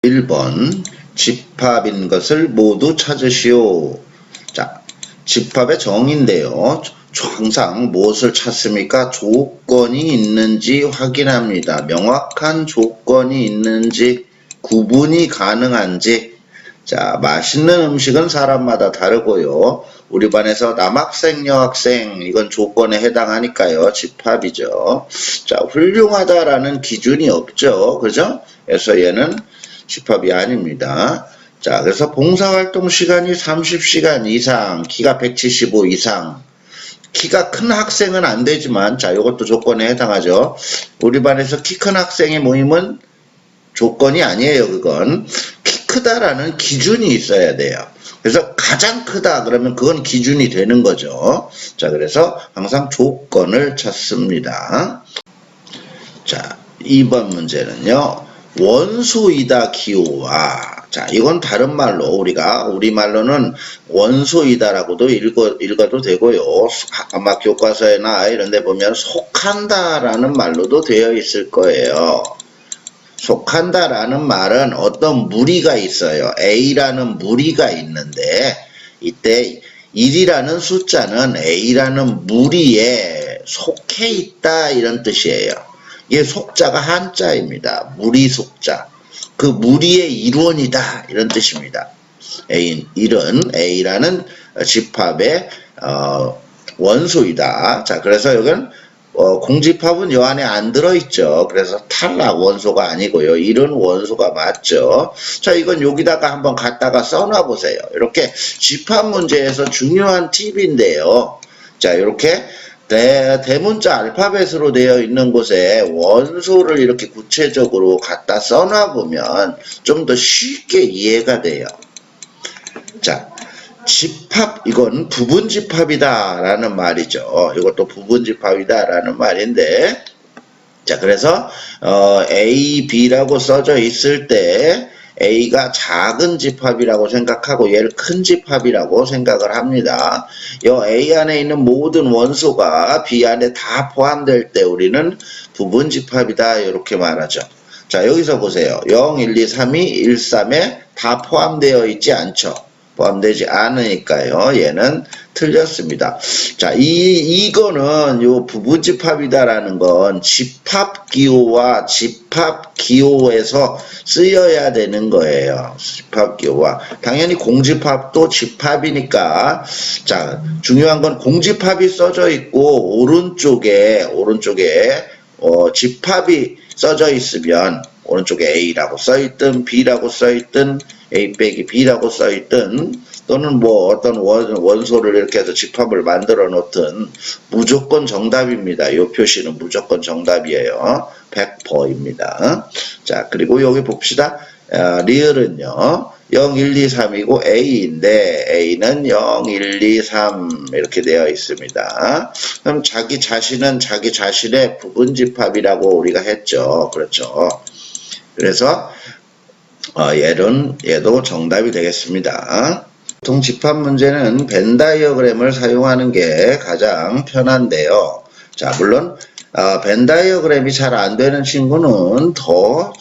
1번 집합인 것을 모두 찾으시오. 자, 집합의 정의인데요. 항상 무엇을 찾습니까? 조건이 있는지 확인합니다. 명확한 조건이 있는지, 구분이 가능한지. 자, 맛있는 음식은 사람마다 다르고요. 우리 반에서 남학생, 여학생, 이건 조건에 해당하니까요. 집합이죠. 자, 훌륭하다라는 기준이 없죠. 그죠? 그래서 얘는 집합이 아닙니다. 자, 그래서 봉사활동 시간이 30시간 이상, 키가 175 이상, 키가 큰 학생은 안 되지만, 자, 이것도 조건에 해당하죠. 우리 반에서 키 큰 학생의 모임은 조건이 아니에요, 그건. 키 크다라는 기준이 있어야 돼요. 그래서 가장 크다, 그러면 그건 기준이 되는 거죠. 자, 그래서 항상 조건을 찾습니다. 자, 2번 문제는요. 원소이다 기호와, 자, 이건 다른 말로 우리말로는 원소이다라고도 읽어도 되고요. 아마 교과서나 이런 데 보면 속한다라는 말로도 되어 있을 거예요. 속한다라는 말은 어떤 무리가 있어요. A라는 무리가 있는데, 이때 1이라는 숫자는 A라는 무리에 속해 있다, 이런 뜻이에요. 이게 속자가 한자입니다. 무리 속자. 그 무리의 일원이다, 이런 뜻입니다. 일은 A라는 집합의 원소이다. 자, 그래서 여기는 공집합은 요 안에 안 들어있죠. 그래서 탈락, 원소가 아니고요. 일은 원소가 맞죠. 자, 이건 여기다가 한번 갖다가 써놔 보세요. 이렇게 집합 문제에서 중요한 팁인데요. 자, 이렇게 대문자 알파벳으로 되어 있는 곳에 원소를 이렇게 구체적으로 갖다 써놔 보면 좀 더 쉽게 이해가 돼요. 자, 집합, 이건 부분집합이다 라는 말이죠. 이것도 부분집합이다 라는 말인데, 자, 그래서 A, B라고 써져 있을 때 A가 작은 집합이라고 생각하고 얘를 큰 집합이라고 생각을 합니다. 이 A 안에 있는 모든 원소가 B 안에 다 포함될 때 우리는 부분집합이다 이렇게 말하죠. 자, 여기서 보세요. 0, 1, 2, 3이 1, 3에 다 포함되어 있지 않죠. 포함되지 않으니까요. 얘는 틀렸습니다. 자, 이거는 요 부분집합이다라는 건 집합기호와 집합기호에서 쓰여야 되는 거예요. 집합기호와. 당연히 공집합도 집합이니까. 자, 중요한 건 공집합이 써져 있고, 오른쪽에 집합이 써져 있으면, 오른쪽에 A라고 써있든 B라고 써있든 A 빼기 B라고 써있든 또는 뭐 어떤 원소를 이렇게 해서 집합을 만들어 놓든 무조건 정답입니다. 이 표시는 무조건 정답이에요. 100%입니다. 자, 그리고 여기 봅시다. 리을은요. 0, 1, 2, 3이고 A인데 A는 0, 1, 2, 3 이렇게 되어 있습니다. 그럼 자기 자신은 자기 자신의 부분집합이라고 우리가 했죠. 그렇죠. 그래서 얘도 정답이 되겠습니다. 보통 집합 문제는 벤 다이어그램을 사용하는 게 가장 편한데요. 자, 물론 벤 다이어그램이 잘 안 되는 친구는 더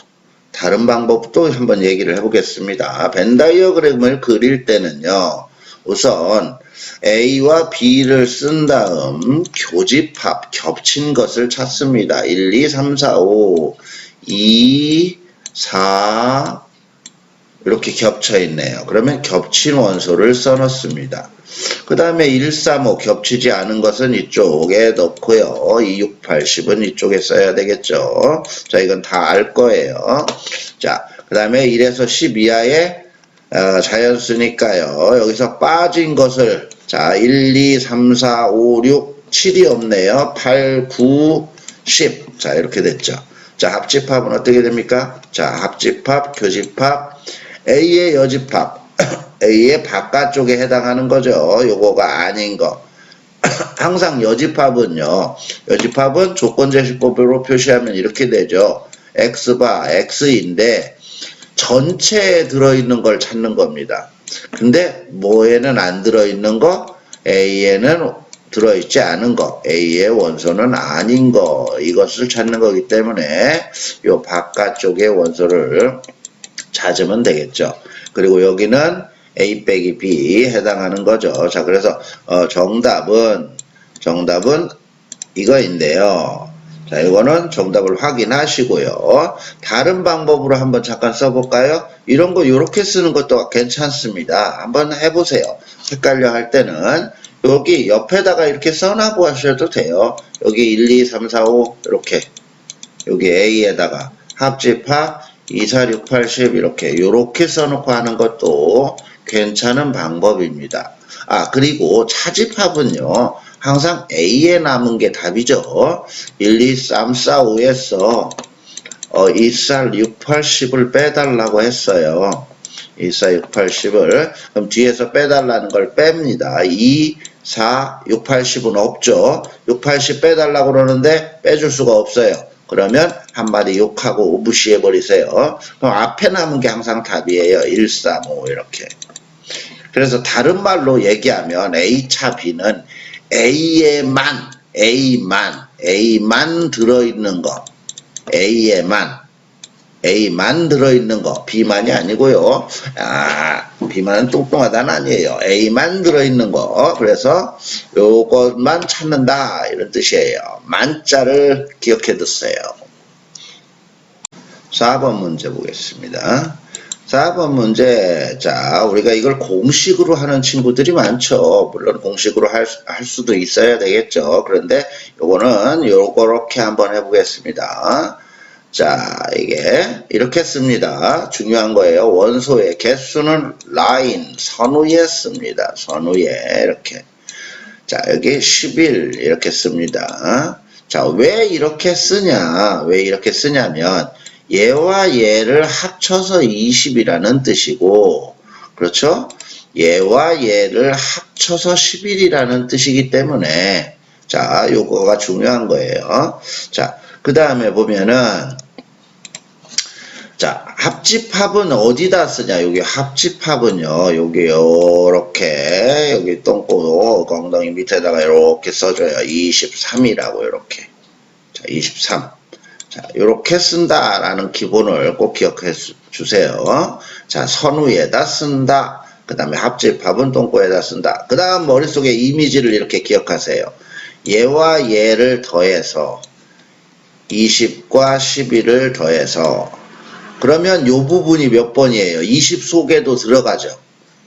다른 방법도 한번 얘기를 해보겠습니다. 벤 다이어그램을 그릴 때는요. 우선 A와 B를 쓴 다음 교집합, 겹친 것을 찾습니다. 1, 2, 3, 4, 5, 2, 4 이렇게 겹쳐 있네요. 그러면 겹친 원소를 써놓습니다. 그 다음에 1, 3, 5 겹치지 않은 것은 이쪽에 넣고요. 2, 6, 8, 10은 이쪽에 써야 되겠죠. 자, 이건 다 알 거예요. 자, 그 다음에 1에서 10 이하의 자연수니까요. 여기서 빠진 것을, 자, 1, 2, 3, 4, 5, 6, 7이 없네요. 8, 9, 10. 자, 이렇게 됐죠. 자, 합집합은 어떻게 됩니까? 자, 합집합, 교집합, A의 여집합, A의 바깥쪽에 해당하는 거죠. 요거가 아닌 거. 항상 여집합은 조건제시법으로 표시하면 이렇게 되죠. X바, X인데 전체에 들어있는 걸 찾는 겁니다. 근데 뭐에는 안 들어있는 거, A에는 들어있지 않은 거, A의 원소는 아닌 거, 이것을 찾는 거기 때문에 요 바깥쪽의 원소를 찾으면 되겠죠. 그리고 여기는 A 빼기 B 해당하는 거죠. 자, 그래서 정답은 이거인데요. 자, 이거는 정답을 확인하시고요. 다른 방법으로 한번 잠깐 써볼까요? 이런 거 이렇게 쓰는 것도 괜찮습니다. 한번 해보세요. 헷갈려 할 때는 여기 옆에다가 이렇게 써놔고 하셔도 돼요. 여기 1, 2, 3, 4, 5 이렇게 여기 A에다가 합집합 2, 4, 6, 8, 10 이렇게 써놓고 하는 것도 괜찮은 방법입니다. 아, 그리고 차집합은요. 항상 A에 남은 게 답이죠. 1, 2, 3, 4, 5에서 2, 4, 6, 8, 10을 빼달라고 했어요. 2, 4, 6, 8, 10을. 그럼 뒤에서 빼달라는 걸 뺍니다. 2, 4, 6, 8, 10은 없죠. 6, 8, 10 빼달라고 그러는데 빼줄 수가 없어요. 그러면 한마디 욕하고 무시해버리세요. 그럼 앞에 남은 게 항상 답이에요. 1, 3, 5 이렇게. 그래서 다른 말로 얘기하면 A차 B는 A만 들어있는 거, A만 들어있는 거, B만이 아니고요. B만은 뚱뚱하다는 아니에요. A만 들어있는 거. 그래서 요것만 찾는다 이런 뜻이에요. 만자를 기억해 두세요. 4번 문제 보겠습니다. 4번 문제. 자, 우리가 이걸 공식으로 하는 친구들이 많죠. 물론 공식으로 할 수도 있어야 되겠죠. 그런데 요거는 요렇게 한번 해보겠습니다. 자, 이게 이렇게 씁니다. 중요한 거예요. 원소의 개수는 라인, 선 위에 씁니다. 선 위에 이렇게. 자, 여기 11 이렇게 씁니다. 자, 왜 이렇게 쓰냐면 얘와 얘를 합쳐서 20이라는 뜻이고, 그렇죠? 얘와 얘를 합쳐서 11이라는 뜻이기 때문에, 자, 요거가 중요한 거예요. 자, 그 다음에 보면은, 자, 합집합은 어디다 쓰냐? 여기 합집합은요, 여기 요렇게, 여기 똥꼬, 엉덩이 밑에다가 이렇게 써줘요. 23이라고, 이렇게. 자, 23. 자, 요렇게 쓴다라는 기본을 꼭 기억해 주세요. 자, 선 위에다 쓴다. 그 다음에 합집합은 똥꼬에다 쓴다. 그 다음 머릿속에 이미지를 이렇게 기억하세요. 얘와 얘를 더해서 20과 11을 더해서 그러면 요 부분이 몇 번이에요? 20 속에도 들어가죠.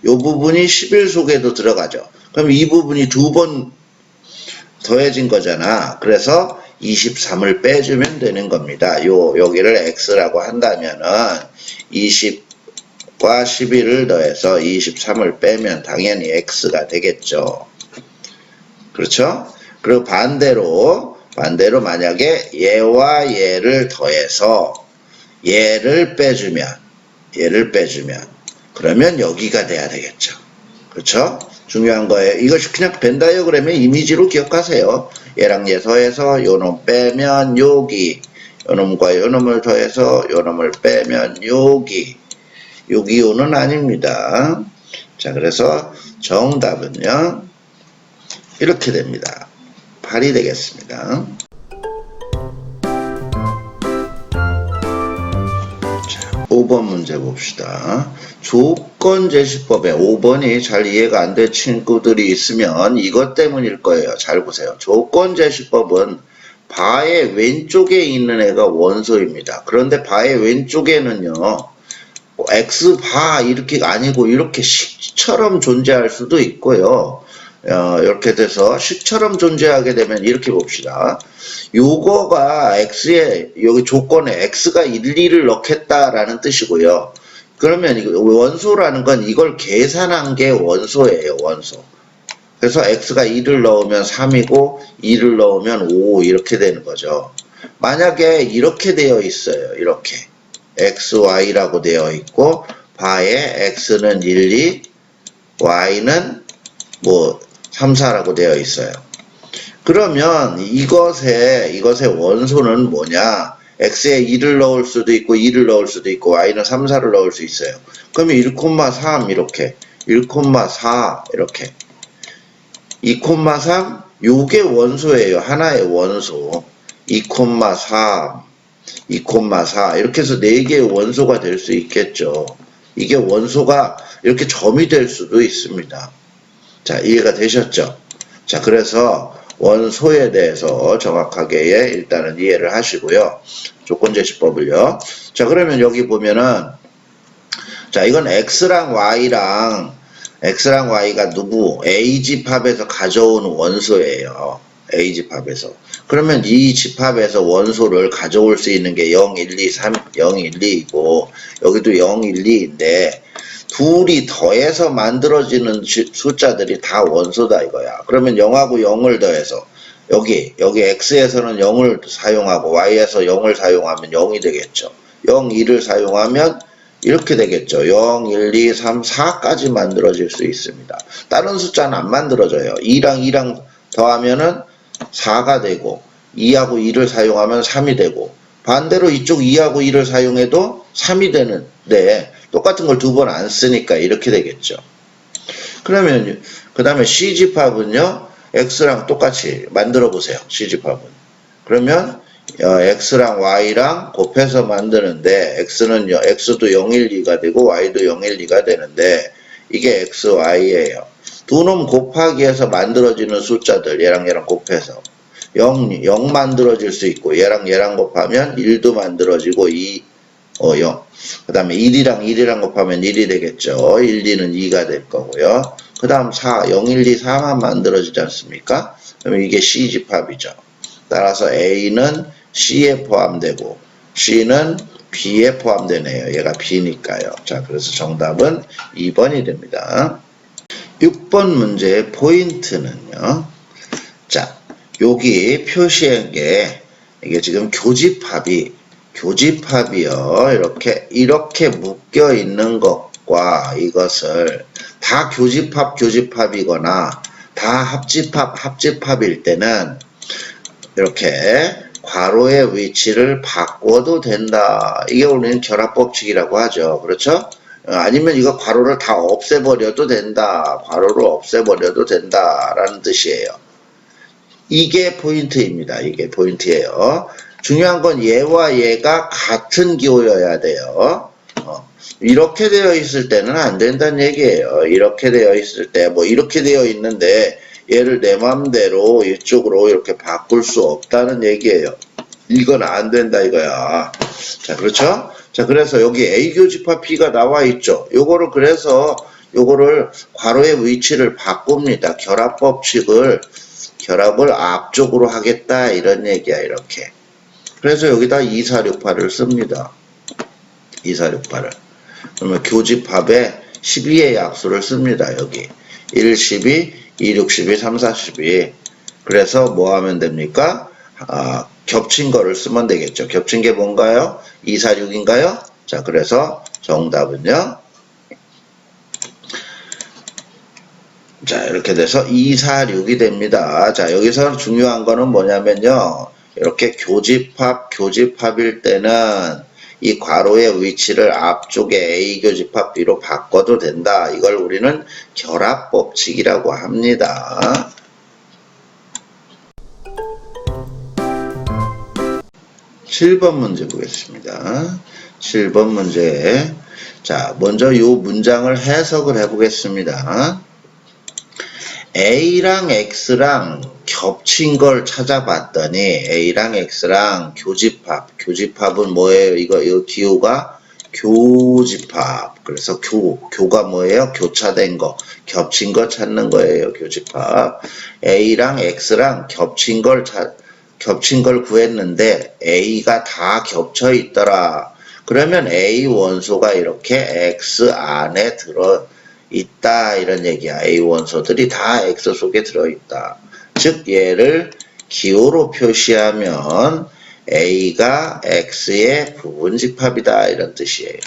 요 부분이 11 속에도 들어가죠. 그럼 이 부분이 2번 더해진 거잖아. 그래서 23을 빼주면 되는 겁니다. 여기를 x라고 한다면은 20과 11을 더해서 23을 빼면 당연히 x가 되겠죠. 그렇죠? 그리고 반대로 만약에 얘와 얘를 더해서 얘를 빼주면 그러면 여기가 돼야 되겠죠. 그렇죠? 중요한 거예요. 이거 그냥 벤 다이어그램의 이미지로 기억하세요. 얘랑 얘 더해서 요놈 빼면 여기, 요놈과 요놈을 더해서 요놈을 빼면 여기, 요는 아닙니다. 자, 그래서 정답은요 이렇게 됩니다. 8이 되겠습니다. 5번 문제 봅시다. 조건제시법에 5번이 잘 이해가 안 될 친구들이 있으면 이것 때문일 거예요. 잘 보세요. 조건제시법은 바의 왼쪽에 있는 애가 원소입니다. 그런데 바의 왼쪽에는요. X바 이렇게 아니고 이렇게 식처럼 존재할 수도 있고요. 이렇게 돼서 식처럼 존재하게 되면 이렇게 봅시다. 요거가 X에, 여기 조건에 X가 1, 2를 넣겠다라는 뜻이고요. 그러면 이거 원소라는 건 이걸 계산한 게 원소예요, 원소. 그래서 X가 2를 넣으면 3이고, 2를 넣으면 5 이렇게 되는 거죠. 만약에 이렇게 되어 있어요, 이렇게. XY라고 되어 있고, 바에 X는 1, 2, Y는 3, 4라고 되어 있어요. 그러면 이것의 원소는 뭐냐? X에 2를 넣을 수도 있고 2를 넣을 수도 있고 Y는 3, 4를 넣을 수 있어요. 그러면 1,3 이렇게 1,4 이렇게 2,3 요게 원소예요. 하나의 원소. 2,3 2,4 이렇게 해서 4개의 원소가 될 수 있겠죠. 이게 원소가 이렇게 점이 될 수도 있습니다. 자, 이해가 되셨죠? 자, 그래서 원소에 대해서 정확하게 일단은 이해를 하시고요. 조건제시법을요. 자, 그러면 여기 보면은 자, 이건 X랑 Y가 누구? A 집합에서 가져오는 원소예요. A 집합에서. 그러면 이 집합에서 원소를 가져올 수 있는 게 0, 1, 2, 3, 0, 1, 2이고 여기도 0, 1, 2인데 둘이 더해서 만들어지는 숫자들이 다 원소다 이거야. 그러면 0하고 0을 더해서 여기 X에서는 0을 사용하고 Y에서 0을 사용하면 0이 되겠죠. 0, 2를 사용하면 이렇게 되겠죠. 0, 1, 2, 3, 4까지 만들어질 수 있습니다. 다른 숫자는 안 만들어져요. 2랑 더하면은 4가 되고 2하고 2를 사용하면 3이 되고 반대로 이쪽 2하고 2를 사용해도 3이 되는데 똑같은 걸 두 번 안 쓰니까 이렇게 되겠죠. 그러면 그 다음에 C집합은요. X랑 똑같이 만들어 보세요. C집합은. 그러면 X랑 Y랑 곱해서 만드는데 X도 0, 1, 2가 되고 Y도 0, 1, 2가 되는데 이게 X, Y예요. 두 놈 곱하기 해서 만들어지는 숫자들 얘랑 곱해서 0 만들어질 수 있고 얘랑 곱하면 1도 만들어지고 0. 그 다음에 1이랑 곱하면 1이 되겠죠. 1, 2는 2가 될 거고요. 그 다음 4, 0, 1, 2, 4만 만들어지지 않습니까? 그러면 이게 C집합이죠. 따라서 A는 C에 포함되고 C는 B에 포함되네요. 얘가 B니까요. 자, 그래서 정답은 2번이 됩니다. 6번 문제의 포인트는요. 자, 여기 표시한 게 이게 지금 교집합이요. 이렇게 묶여 있는 것과 이것을 다 교집합이거나 다 합집합일 때는 이렇게 괄호의 위치를 바꿔도 된다. 이게 우리는 결합법칙이라고 하죠. 그렇죠? 아니면 이거 괄호를 다 없애버려도 된다. 괄호를 없애버려도 된다라는 뜻이에요. 이게 포인트입니다. 이게 포인트예요. 중요한 건 얘와 얘가 같은 기호여야 돼요. 이렇게 되어 있을 때는 안 된다는 얘기예요. 이렇게 되어 있을 때, 이렇게 되어 있는데 얘를 내 맘대로 이쪽으로 이렇게 바꿀 수 없다는 얘기예요. 이건 안 된다 이거야. 자, 그렇죠? 자, 그래서 여기 A 교집합 B가 나와 있죠. 요거를 괄호의 위치를 바꿉니다. 결합을 앞쪽으로 하겠다 이런 얘기야. 이렇게. 그래서 여기다 2468을 씁니다. 2468을. 그러면 교집합에 12의 약수를 씁니다. 여기 1, 12, 2, 6, 12, 3, 4, 12. 그래서 뭐 하면 됩니까? 겹친 거를 쓰면 되겠죠. 겹친 게 뭔가요? 2, 4, 6인가요? 자, 그래서 정답은요. 자, 이렇게 돼서 2, 4, 6이 됩니다. 자, 여기서 중요한 거는 뭐냐면요. 이렇게 교집합일 때는 이 괄호의 위치를 앞쪽에 A 교집합 B로 바꿔도 된다. 이걸 우리는 결합법칙이라고 합니다. (7번) 문제 보겠습니다. 7번 문제. 자, 먼저 이 문장을 해석을 해보겠습니다. A랑 X랑 겹친 걸 찾아봤더니 A랑 X랑 교집합은 뭐예요? 이 기호가 교집합. 그래서 교가 뭐예요? 교차된 거, 겹친 거 찾는 거예요. 교집합. A랑 X랑 겹친 걸 구했는데 A가 다 겹쳐 있더라. 그러면 A 원소가 이렇게 X 안에 있다 이런 얘기야. A 원소들이 다 X 속에 들어있다. 즉 얘를 기호로 표시하면 A가 X의 부분집합이다 이런 뜻이에요.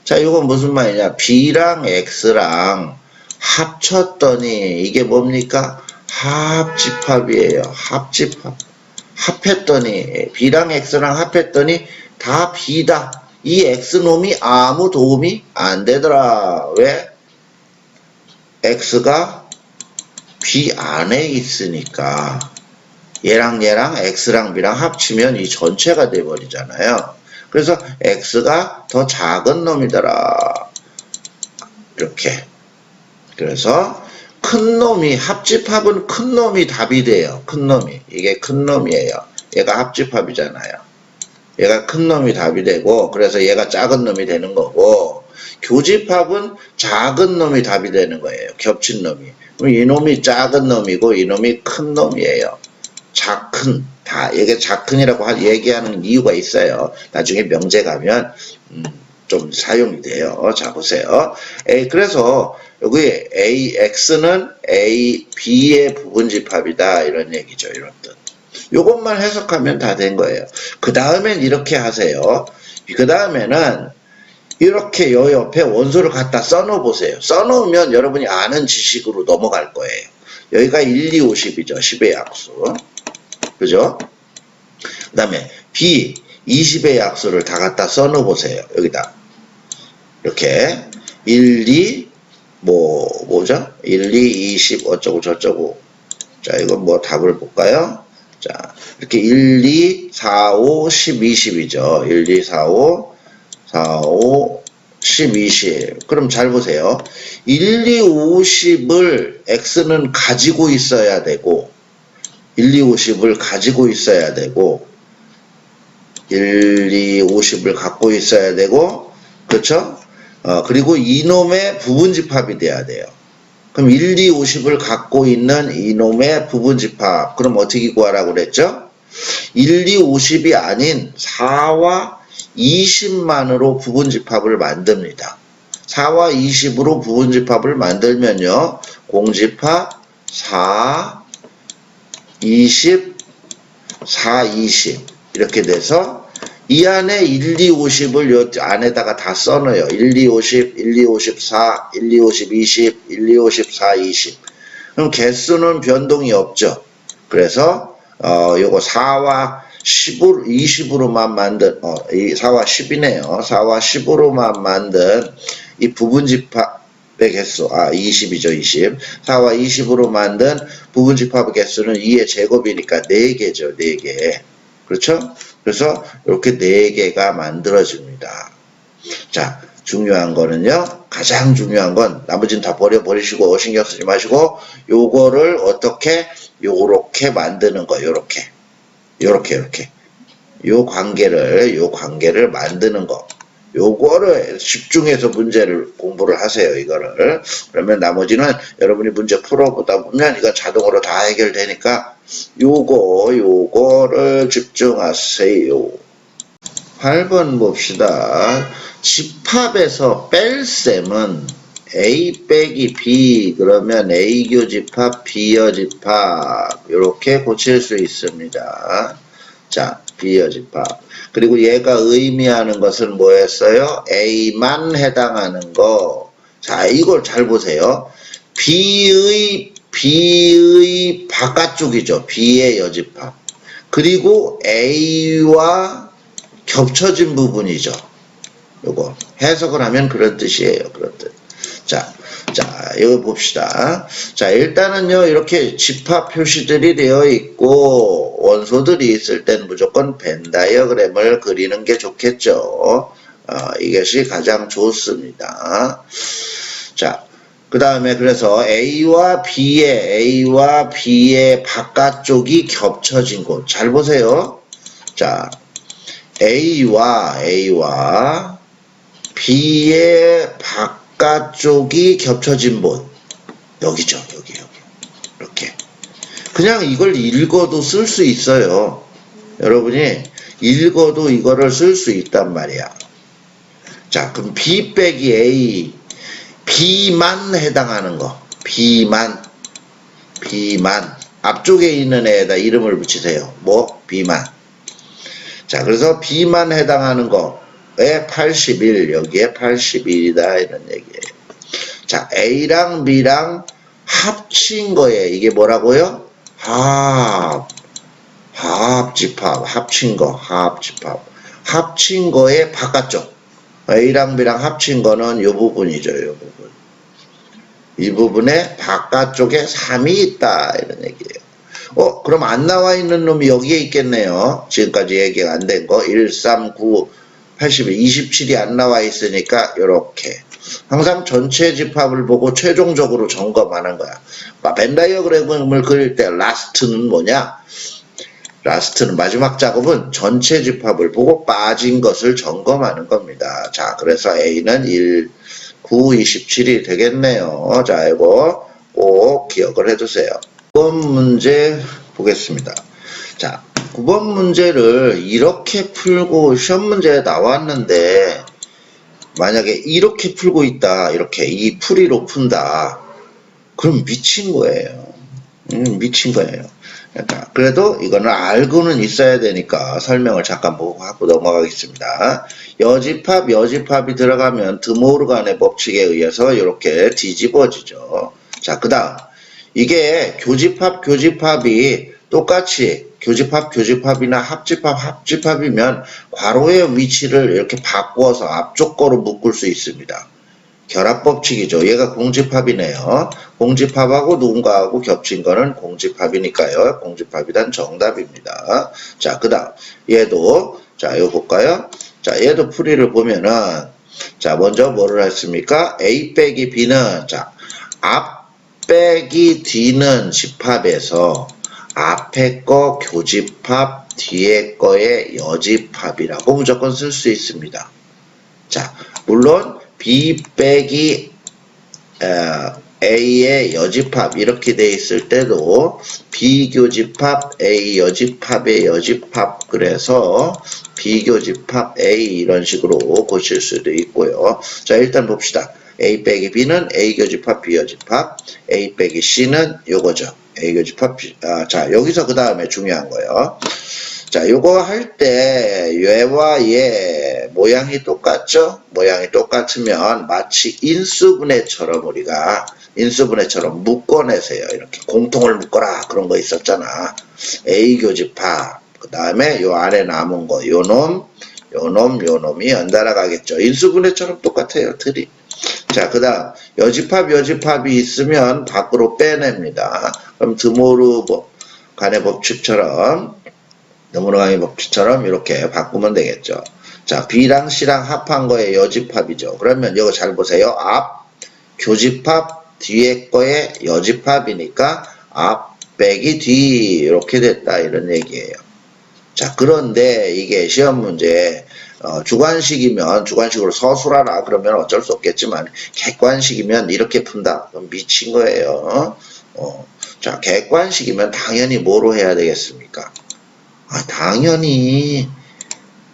자, 이건 무슨 말이냐? B랑 X랑 합쳤더니 이게 뭡니까? 합집합이에요. 합집합. 합했더니 B랑 X랑 합했더니 다 B다. 이 X놈이 아무 도움이 안 되더라. 왜? X가 B 안에 있으니까. 얘랑 얘랑 x랑 b랑 합치면 이 전체가 돼버리잖아요. 그래서 x가 더 작은 놈이더라. 이렇게. 그래서 큰 놈이, 합집합은 큰 놈이 답이 돼요. 큰 놈이. 이게 큰 놈이에요. 얘가 합집합이잖아요. 얘가 큰 놈이 답이 되고, 그래서 얘가 작은 놈이 되는 거고, 교집합은 작은 놈이 답이 되는 거예요. 겹친 놈이. 그럼 이놈이 작은 놈이고, 이놈이 큰 놈이에요. 작큰. 다, 이게 작큰이라고 얘기하는 이유가 있어요. 나중에 명제 가면, 좀 사용이 돼요. 자, 보세요. 그래서, 여기 X는 A, B의 부분집합이다. 이런 얘기죠. 이런 뜻. 요것만 해석하면 다 된 거예요. 그 다음엔 이렇게 하세요. 그 다음에는 이렇게 요 옆에 원소를 갖다 써놓어 보세요. 써놓으면 여러분이 아는 지식으로 넘어갈 거예요. 여기가 1, 2, 50이죠. 10의 약수. 그죠? 그 다음에 B, 20의 약수를 다 갖다 써놓어 보세요. 여기다. 이렇게 1, 2, 뭐죠? 1, 2, 20 어쩌고 저쩌고. 자, 이건 뭐 답을 볼까요? 자, 이렇게 1, 2, 4, 5, 10, 20이죠. 1, 2, 4, 5, 4, 5, 10, 20. 그럼 잘 보세요. 1, 2, 50을 X는 가지고 있어야 되고, 1, 2, 50을 가지고 있어야 되고, 1, 2, 50을 갖고 있어야 되고, 그렇죠? 그리고 이놈의 부분집합이 돼야 돼요. 그럼 1, 2, 50을 갖고 있는 이놈의 부분집합. 그럼 어떻게 구하라고 그랬죠? 1, 2, 50이 아닌 4와 20만으로 부분집합을 만듭니다. 4와 20으로 부분집합을 만들면요. 공집합 4, 20, 4, 20 이렇게 돼서 이 안에 1, 2, 50을 요 안에다가 다 써넣어요. 1, 2, 50, 1, 2, 54, 1, 2, 50, 20, 1, 2, 54, 20. 그럼 개수는 변동이 없죠. 그래서 요거 4와 10으로, 20으로만 만든, 4와 10이네요. 4와 10으로만 만든 이 부분집합의 개수, 20이죠, 20. 4와 20으로 만든 부분집합의 개수는 2의 제곱이니까 4개죠, 4개. 그렇죠? 그래서 이렇게 4개가 만들어집니다. 자, 중요한 거는요. 가장 중요한 건 나머지는 다 버리시고 신경 쓰지 마시고 요거를 어떻게 요렇게 만드는 거. 요렇게. 요 관계를 만드는 거. 요거를 집중해서 문제를 공부를 하세요. 이거를. 그러면 나머지는 여러분이 문제 풀어보다 보면 이건 자동으로 다 해결되니까 요거를 집중하세요. 8번 봅시다. 집합에서 뺄셈은 A 빼기 B 그러면 A 교집합 B 여집합 이렇게 고칠 수 있습니다. 자, B 여집합. 그리고 얘가 의미하는 것은 뭐였어요? A만 해당하는 거. 자, 이걸 잘 보세요. B의 바깥쪽이죠. B의 여집합. 그리고 A와 겹쳐진 부분이죠. 요거 해석을 하면 그런 뜻이에요. 그런 뜻. 자, 이거 봅시다. 자, 일단은요, 이렇게 집합 표시들이 되어 있고, 원소들이 있을 땐 무조건 벤 다이어그램을 그리는 게 좋겠죠. 이것이 가장 좋습니다. 자, 그 다음에 그래서 A와 B의 바깥쪽이 겹쳐진 곳. 잘 보세요. 자, A와 B의 바깥쪽이 겹쳐진 곳. 여기죠. 여기. 이렇게. 그냥 이걸 읽어도 쓸 수 있어요. 여러분이 읽어도 이거를 쓸 수 있단 말이야. 자, 그럼 B 빼기 A. B만 해당하는 거. B만. 앞쪽에 있는 애에다 이름을 붙이세요. 뭐? B만. 자, 그래서 B만 해당하는 거에 81, 여기에 81이다, 이런 얘기예요. 자, A랑 B랑 합친 거에, 이게 뭐라고요? 합집합, 합친 거, 합집합. 합친 거의 바깥쪽. A랑 B랑 합친 거는 이 부분이죠, 이 부분. 이 부분에 바깥쪽에 3이 있다, 이런 얘기예요. 그럼 안 나와 있는 놈이 여기에 있겠네요. 지금까지 얘기가 안 된 거. 1, 3, 9, 81, 27이 안 나와 있으니까 요렇게. 항상 전체 집합을 보고 최종적으로 점검하는 거야. 벤 다이어그램을 그릴 때 라스트는 뭐냐? 라스트는 마지막 작업은 전체 집합을 보고 빠진 것을 점검하는 겁니다. 자, 그래서 A는 1, 9, 27이 되겠네요. 자, 이거 꼭 기억을 해두세요. 9번 문제 보겠습니다. 자, 9번 문제를 이렇게 풀고 시험 문제에 나왔는데 만약에 이렇게 풀고 있다. 이렇게 이 풀이로 푼다. 그럼 미친 거예요. 미친 거예요. 그러니까 그래도 이거는 알고는 있어야 되니까 설명을 잠깐 보고 하고 넘어가겠습니다. 여집합이 들어가면 드모르간의 법칙에 의해서 이렇게 뒤집어지죠. 자, 그 다음 이게 교집합이 똑같이 교집합이나 합집합이면 괄호의 위치를 이렇게 바꿔서 앞쪽 거로 묶을 수 있습니다. 결합법칙이죠. 얘가 공집합이네요. 공집합하고 누군가하고 겹친 거는 공집합이니까요. 공집합이란 정답입니다. 자, 그 다음 얘도 자, 이거 볼까요? 자, 얘도 풀이를 보면은 자, 먼저 뭐를 했습니까? A 빼기 B는 자, 앞 빼기 D는 집합에서 앞에 거 교집합, 뒤에 거의 여집합이라고 무조건 쓸 수 있습니다. 자, 물론 B 빼기 A의 여집합 이렇게 돼 있을 때도 비교집합 A 여집합의 여집합 그래서 비교집합 A 이런 식으로 고칠 수도 있고요. 자, 일단 봅시다. A 빼기 B는 A 교집합 B 여집합, A 빼기 C는 요거죠. A 교집합 B. 자, 여기서 그 다음에 중요한 거예요. 자, 요거 할 때 얘와 얘 모양이 똑같죠? 모양이 똑같으면 마치 인수분해처럼 우리가 인수분해처럼 묶어내세요. 이렇게 공통을 묶어라 그런 거 있었잖아. A 교집합 그 다음에 요 안에 남은 거 요놈이 연달아 가겠죠. 인수분해처럼 똑같아요. 틀이. 자, 그 다음 여집합이 있으면 밖으로 빼냅니다. 그럼 드모르 간의 법칙처럼 드모르간의 법칙처럼 이렇게 바꾸면 되겠죠. 자, B랑 C랑 합한 거의 여집합이죠. 그러면 이거 잘 보세요. 앞 교집합 뒤에 거의 여집합이니까 앞 빼기 뒤 이렇게 됐다 이런 얘기예요. 자, 그런데 이게 시험 문제 주관식이면 주관식으로 서술하라 그러면 어쩔 수 없겠지만 객관식이면 이렇게 푼다. 그럼 미친 거예요. 자, 객관식이면 당연히 뭐로 해야 되겠습니까? 당연히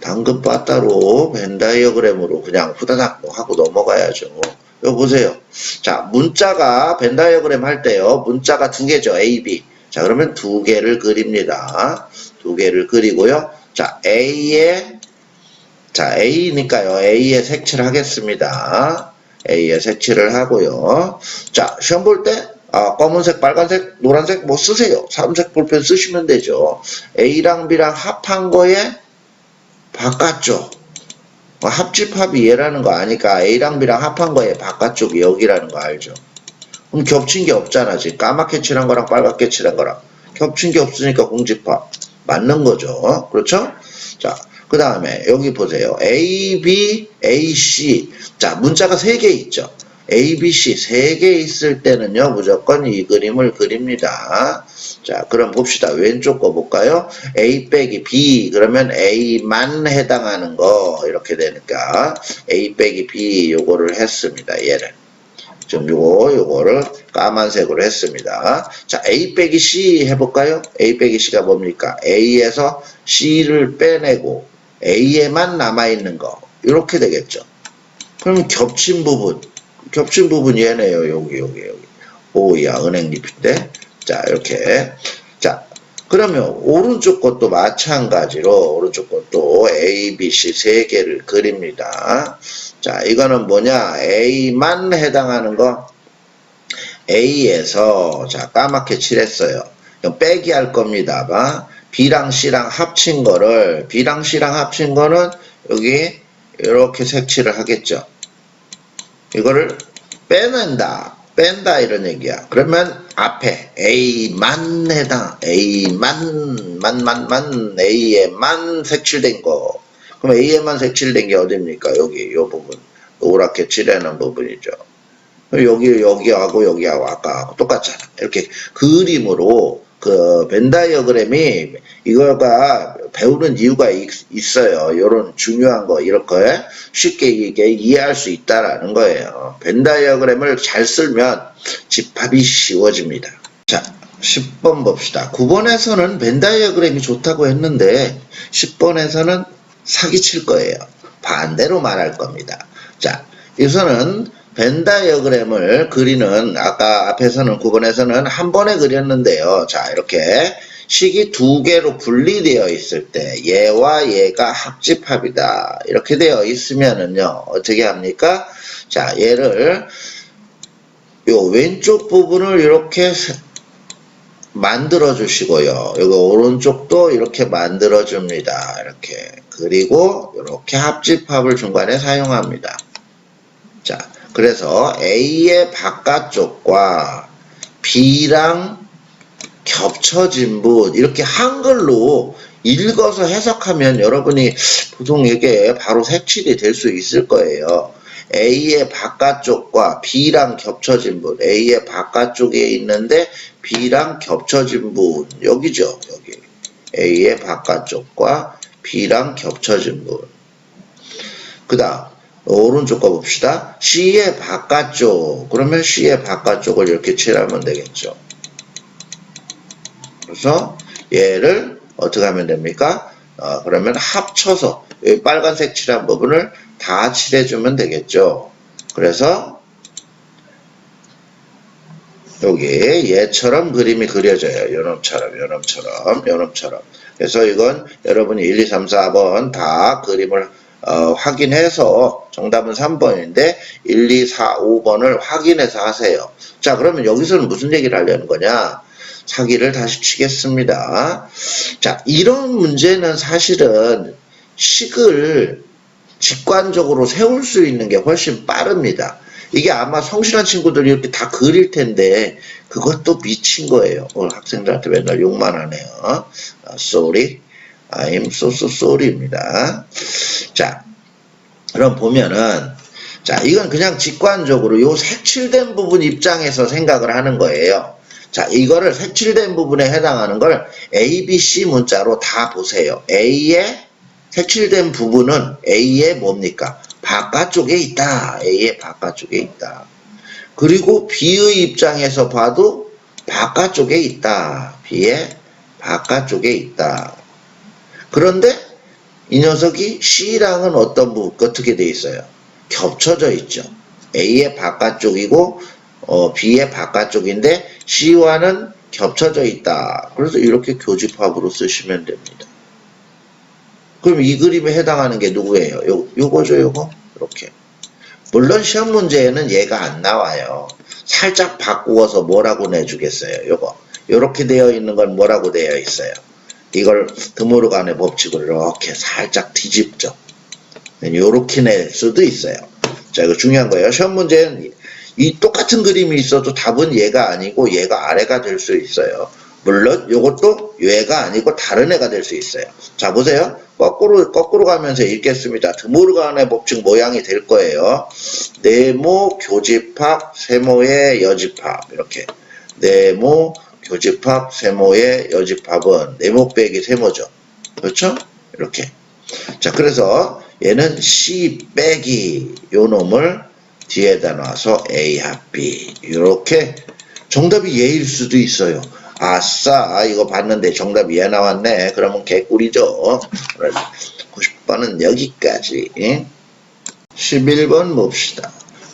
당근 바따로 벤 다이어그램으로 그냥 후다닥 하고 넘어가야죠. 여기 보세요. 자, 문자가 벤 다이어그램 할 때요. 문자가 두 개죠. A, B. 자, 그러면 두 개를 그립니다. 두 개를 그리고요. 자, A니까요. A에 색칠을 하겠습니다. A에 색칠을 하고요. 자, 시험 볼 때 검은색, 빨간색, 노란색 뭐 쓰세요. 삼색 볼펜 쓰시면 되죠. A랑 B랑 합한 거에 바깥쪽. 합집합이 얘라는 거 아니까 A랑 B랑 합한 거에 바깥쪽이 여기라는 거 알죠? 그럼 겹친 게 없잖아. 지금 까맣게 칠한 거랑 빨갛게 칠한 거랑. 겹친 게 없으니까 공집합. 맞는 거죠. 그렇죠? 자, 그 다음에 여기 보세요. A, B, A, C. 자, 문자가 3개 있죠. A, B, C 3개 있을 때는요. 무조건 이 그림을 그립니다. 자, 그럼 봅시다. 왼쪽 거 볼까요? A 빼기 B 그러면 A만 해당하는 거 이렇게 되니까 A 빼기 B 요거를 했습니다. 얘를. 지금 요거를 까만색으로 했습니다. 자, A 빼기 C 해볼까요? A 빼기 C가 뭡니까? A에서 C를 빼내고 A에만 남아있는 거 이렇게 되겠죠. 그럼 겹친 부분 얘네요. 여기. 오야 은행잎인데. 자, 이렇게. 자, 그러면 오른쪽 것도 마찬가지로 오른쪽 것도 A, B, C 3개를 그립니다. 자, 이거는 뭐냐? A만 해당하는 거. A에서 자, 까맣게 칠했어요. 빼기 할 겁니다. B랑 C랑 합친 거는 여기 이렇게 색칠을 하겠죠. 이거를 빼낸다. 뺀다 이런 얘기야. 그러면 앞에 A만 A에만 색칠된 거. 그럼 A에만 색칠된 게 어딥니까? 여기 요 부분. 노랗게 칠해놓은 부분이죠. 여기하고 여기하고 아까 똑같잖아. 이렇게 그림으로 그 벤 다이어그램이 이거가 배우는 이유가 있어요. 요런 중요한 거 이렇게 쉽게 이게 이해할 수 있다라는 거예요. 벤 다이어그램을 잘 쓸면 집합이 쉬워집니다. 자, 10번 봅시다. 9번에서는 벤 다이어그램이 좋다고 했는데 10번에서는 사기칠 거예요. 반대로 말할 겁니다. 자, 여기서는 벤 다이어그램을 그리는 아까 앞에서는 9번에서는 한 번에 그렸는데요. 자, 이렇게 식이 두 개로 분리되어 있을 때 얘와 얘가 합집합이다. 이렇게 되어 있으면은요. 어떻게 합니까? 자, 얘를 요 왼쪽 부분을 이렇게 만들어 주시고요. 여기 오른쪽도 이렇게 만들어 줍니다. 이렇게. 그리고 이렇게 합집합을 중간에 사용합니다. 자, 그래서 A의 바깥쪽과 B랑 겹쳐진 분 이렇게 한글로 읽어서 해석하면 여러분이 보통 이게 바로 색칠이 될 수 있을 거예요. A의 바깥쪽과 B랑 겹쳐진 분, A의 바깥쪽에 있는데 B랑 겹쳐진 분, 여기죠, 여기. A의 바깥쪽과 B랑 겹쳐진 분. 그 다음 오른쪽 거 봅시다. C의 바깥쪽, 그러면 C의 바깥쪽을 이렇게 칠하면 되겠죠. 그래서 얘를 어떻게 하면 됩니까? 그러면 합쳐서 여기 빨간색 칠한 부분을 다 칠해주면 되겠죠. 그래서 여기 얘처럼 그림이 그려져요. 요놈처럼. 그래서 이건 여러분이 1, 2, 3, 4번 다 그림을 확인해서 정답은 3번인데 1, 2, 4, 5번을 확인해서 하세요. 자, 그러면 여기서는 무슨 얘기를 하려는 거냐? 사기를 다시 치겠습니다. 자, 이런 문제는 사실은 식을 직관적으로 세울 수 있는 게 훨씬 빠릅니다. 이게 아마 성실한 친구들이 이렇게 다 그릴 텐데 그것도 미친 거예요. 오늘 학생들한테 맨날 욕만 하네요. Sorry. I'm so sorry입니다. 자, 그럼 보면은 자, 이건 그냥 직관적으로 요 색칠된 부분 입장에서 생각을 하는 거예요. 자, 이거를 색칠된 부분에 해당하는 걸 A, B, C 문자로 다 보세요. A의 색칠된 부분은 A의 뭡니까? 바깥쪽에 있다. A의 바깥쪽에 있다. 그리고 B의 입장에서 봐도 바깥쪽에 있다. B의 바깥쪽에 있다. 그런데 이 녀석이 C랑은 어떻게 돼 있어요? 겹쳐져 있죠. A의 바깥쪽이고 B의 바깥쪽인데 C와는 겹쳐져 있다. 그래서 이렇게 교집합으로 쓰시면 됩니다. 그럼 이 그림에 해당하는 게 누구예요? 요거죠, 요거? 이렇게. 물론 시험 문제에는 얘가 안 나와요. 살짝 바꾸어서 뭐라고 내주겠어요? 요거. 요렇게 되어 있는 건 뭐라고 되어 있어요? 이걸 드모르간의 법칙을 이렇게 살짝 뒤집죠. 요렇게 낼 수도 있어요. 자, 이거 중요한 거예요. 시험 문제는 이 똑같은 그림이 있어도 답은 얘가 아니고 얘가 아래가 될 수 있어요. 물론 요것도 얘가 아니고 다른 애가 될 수 있어요. 자, 보세요. 거꾸로 가면서 읽겠습니다. 드모르간의 법칙 모양이 될 거예요. 네모 교집합 세모의 여집합 이렇게. 네모 교집합 세모의 여집합은 네모 빼기 세모죠. 그렇죠? 이렇게. 자, 그래서 얘는 C 빼기 요 놈을 뒤에다 놔서 A 합 B 이렇게 정답이 얘일 수도 있어요. 아싸, 이거 봤는데 정답이 얘 나왔네. 그러면 개꿀이죠. 90번은 여기까지. 11번 봅시다.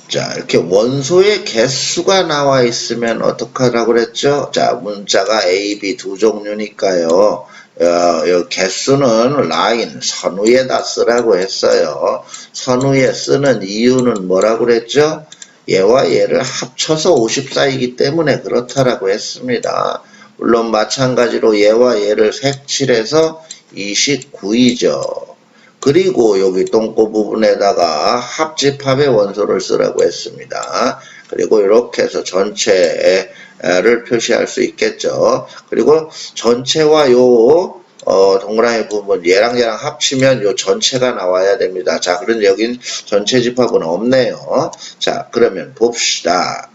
자, 이렇게 원소의 개수가 나와 있으면 어떡하라고 그랬죠? 자, 문자가 A, B 두 종류니까요. 개수는 라인, 선우에다 쓰라고 했어요. 선우에 쓰는 이유는 뭐라고 그랬죠? 얘와 얘를 합쳐서 54이기 때문에 그렇다라고 했습니다. 물론 마찬가지로 얘와 얘를 색칠해서 29이죠. 그리고 여기 똥꼬 부분에다가 합집합의 원소를 쓰라고 했습니다. 그리고 이렇게 해서 전체를 표시할 수 있겠죠. 그리고 전체와 요 동그라미 부분 얘랑 합치면 요 전체가 나와야 됩니다. 자, 그런데 여긴 전체 집합은 없네요. 자, 그러면 봅시다.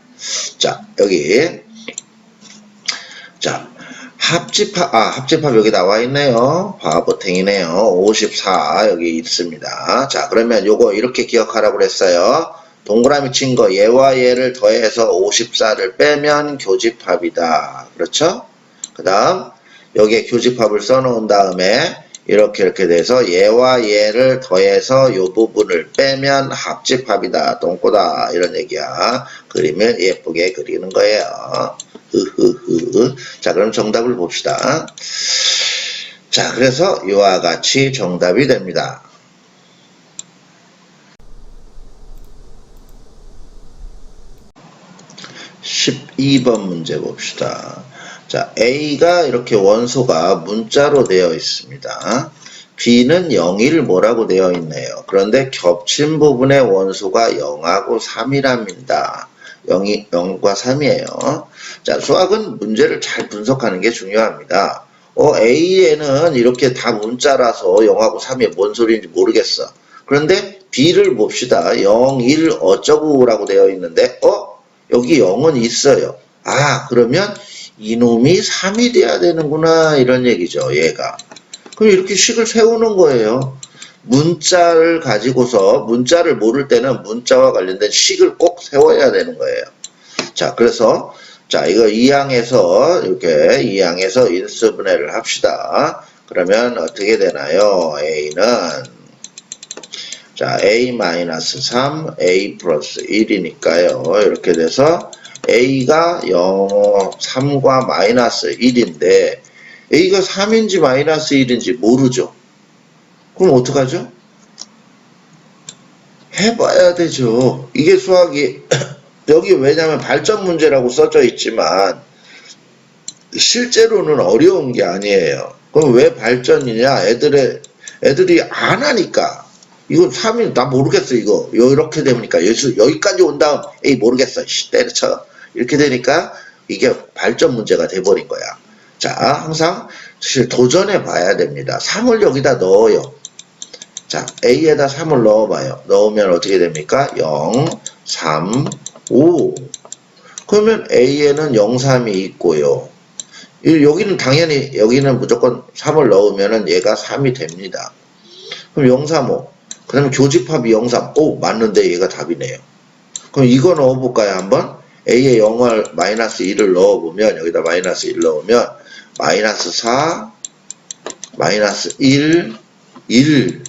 자, 여기 자, 합집합 여기 나와 있네요. 바보탱이네요. 54 여기 있습니다. 자, 그러면 요거 이렇게 기억하라고 그랬어요. 동그라미 친 거 얘와 얘를 더해서 54를 빼면 교집합이다. 그렇죠? 그 다음 여기에 교집합을 써놓은 다음에 이렇게 돼서 얘와 얘를 더해서 요 부분을 빼면 합집합이다. 똥꼬다. 이런 얘기야. 그리면 예쁘게 그리는 거예요. 자, 그럼 정답을 봅시다. 자, 그래서 이와 같이 정답이 됩니다. 12번 문제 봅시다. 자, A가 이렇게 원소가 문자로 되어 있습니다. B는 0, 1 뭐라고 되어 있네요. 그런데 겹친 부분의 원소가 0하고 3이랍니다. 0과 3이에요. 자, 수학은 문제를 잘 분석하는 게 중요합니다. A에는 이렇게 다 문자라서 0하고 3이 뭔 소리인지 모르겠어. 그런데 B를 봅시다. 0, 1 어쩌고라고 되어 있는데 여기 0은 있어요. 아, 그러면 이놈이 3이 돼야 되는구나 이런 얘기죠. 얘가. 그럼 이렇게 식을 세우는 거예요. 문자를 가지고서 문자를 모를 때는 문자와 관련된 식을 꼭 세워야 되는 거예요. 자, 그래서 자, 이거 2항에서 이렇게 2항에서 인수분해를 합시다. 그러면 어떻게 되나요? A는 자, A-3, A 플러스 1이니까요. 이렇게 돼서 A가 3과 마이너스 1인데 A가 3인지 마이너스 1인지 모르죠. 그럼 어떡하죠? 해봐야 되죠. 이게 수학이 여기 왜냐면 발전 문제라고 써져 있지만 실제로는 어려운 게 아니에요. 그럼 왜 발전이냐? 애들이 안 하니까. 이거 3인 나 모르겠어 이거. 이렇게 되니까 여기까지 온 다음 에이 모르겠어. 때려쳐. 이렇게 되니까 이게 발전 문제가 돼버린 거야. 자, 항상 사실 도전해 봐야 됩니다. 3을 여기다 넣어요. 자, A에다 3을 넣어봐요. 넣으면 어떻게 됩니까? 0, 3, 5. 그러면 A에는 0, 3이 있고요. 여기는 당연히 여기는 무조건 3을 넣으면 얘가 3이 됩니다. 그럼 0, 3, 5. 그 다음에 교집합이 0, 3. 오, 맞는데 얘가 답이네요. 그럼 이거 넣어볼까요, 한번? A에 0을 마이너스 1을 넣어보면, 여기다 마이너스 1 넣으면, 마이너스 4, 마이너스 1, 1.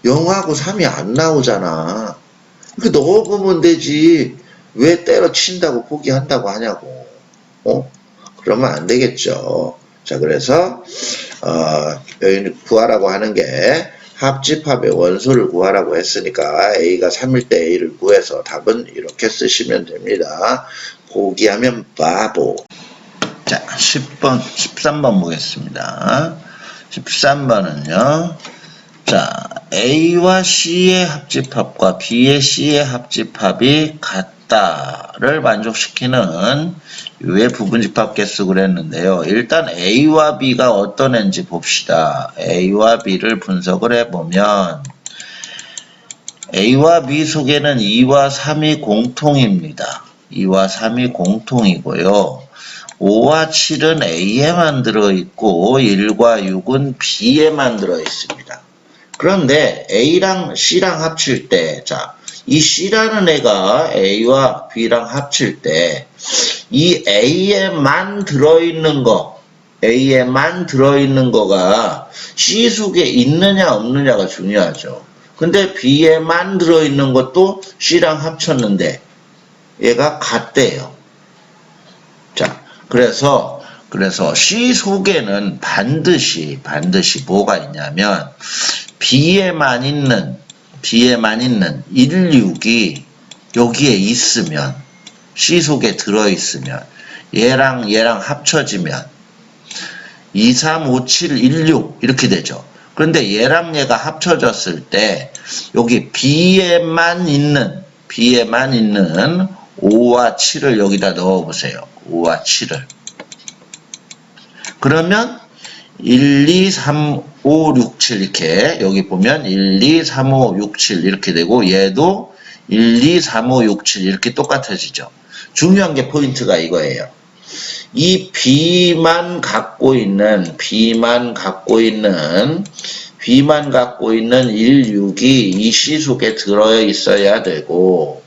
0하고 3이 안 나오잖아. 이렇게 넣어보면 되지. 왜 때려친다고 포기한다고 하냐고. 그러면 안 되겠죠. 자, 그래서, 여기 구하라고 하는 게, 합집합의 원소를 구하라고 했으니까 A가 3일 때 A를 구해서 답은 이렇게 쓰시면 됩니다. 포기하면 바보. 자, 13번 보겠습니다. 13번은요. 자, A와 C의 합집합과 B의 C의 합집합이 같다를 만족시키는 유의 부분집합 개수 그랬는데요. 일단 A와 B가 어떤 애인지 봅시다. A와 B를 분석을 해보면 A와 B 속에는 2와 3이 공통입니다. 2와 3이 공통이고요. 5와 7은 A에만 들어있고 1과 6은 B에만 들어있습니다. 그런데 A랑 C랑 합칠 때, 자, 이 C라는 애가 A와 B랑 합칠 때, 이 A에만 들어있는 거가 C 속에 있느냐 없느냐가 중요하죠. 근데 B에만 들어있는 것도 C랑 합쳤는데, 얘가 같대요. 자, 그래서 C 속에는 반드시 뭐가 있냐면, B에만 있는 16이 여기에 있으면 C 속에 들어있으면 얘랑 합쳐지면 2, 3, 5, 7, 1, 6 이렇게 되죠. 그런데 얘랑 얘가 합쳐졌을 때 여기 B에만 있는 5와 7을 여기다 넣어보세요. 5와 7을. 그러면 1, 2, 3, 5, 6, 7 이렇게 여기 보면 1, 2, 3, 5, 6, 7 이렇게 되고 얘도 1, 2, 3, 5, 6, 7 이렇게 똑같아지죠. 중요한 게 포인트가 이거예요. 이 B만 갖고 있는 16이 이 C 속에 들어 있어야 되고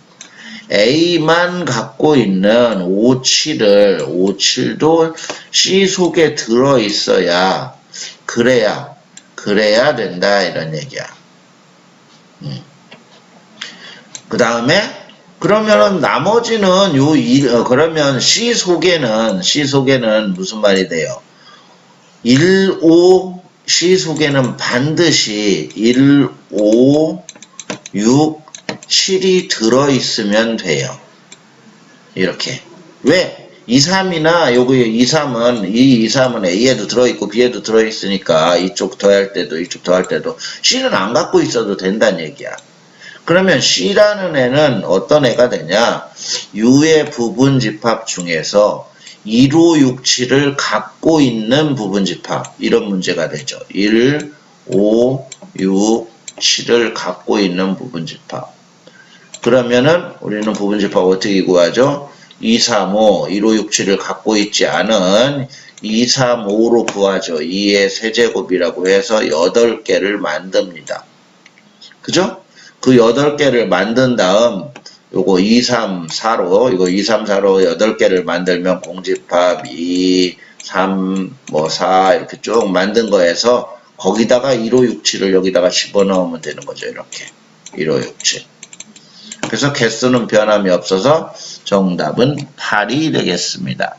A만 갖고 있는 57도 C 속에 들어 있어야 그래야 된다 이런 얘기야. 그 다음에 그러면은 나머지는 그러면 C 속에는 무슨 말이 돼요? 1, 5 C 속에는 반드시 1, 5, 6, 7이 들어있으면 돼요. 이렇게. 왜? 2, 3이나 여기 2, 3은 A에도 들어있고 B에도 들어있으니까 이쪽 더할 때도 C는 안 갖고 있어도 된다는 얘기야. 그러면 C라는 애는 어떤 애가 되냐? U의 부분집합 중에서 1, 5, 6, 7을 갖고 있는 부분집합. 이런 문제가 되죠. 1, 5, 6, 7을 갖고 있는 부분집합. 그러면은 우리는 부분집합 어떻게 구하죠? 2, 3, 5, 1, 5, 6, 7을 갖고 있지 않은 2, 3, 5로 구하죠. 2의 세제곱이라고 해서 8개를 만듭니다. 그죠? 그 8개를 만든 다음 요거 2, 3, 4로 8개를 만들면 공집합 2, 3, 4 이렇게 쭉 만든 거에서 거기다가 1, 5, 6, 7을 여기다가 집어넣으면 되는 거죠. 이렇게 1, 5, 6, 7. 그래서 개수는 변함이 없어서 정답은 8이 되겠습니다.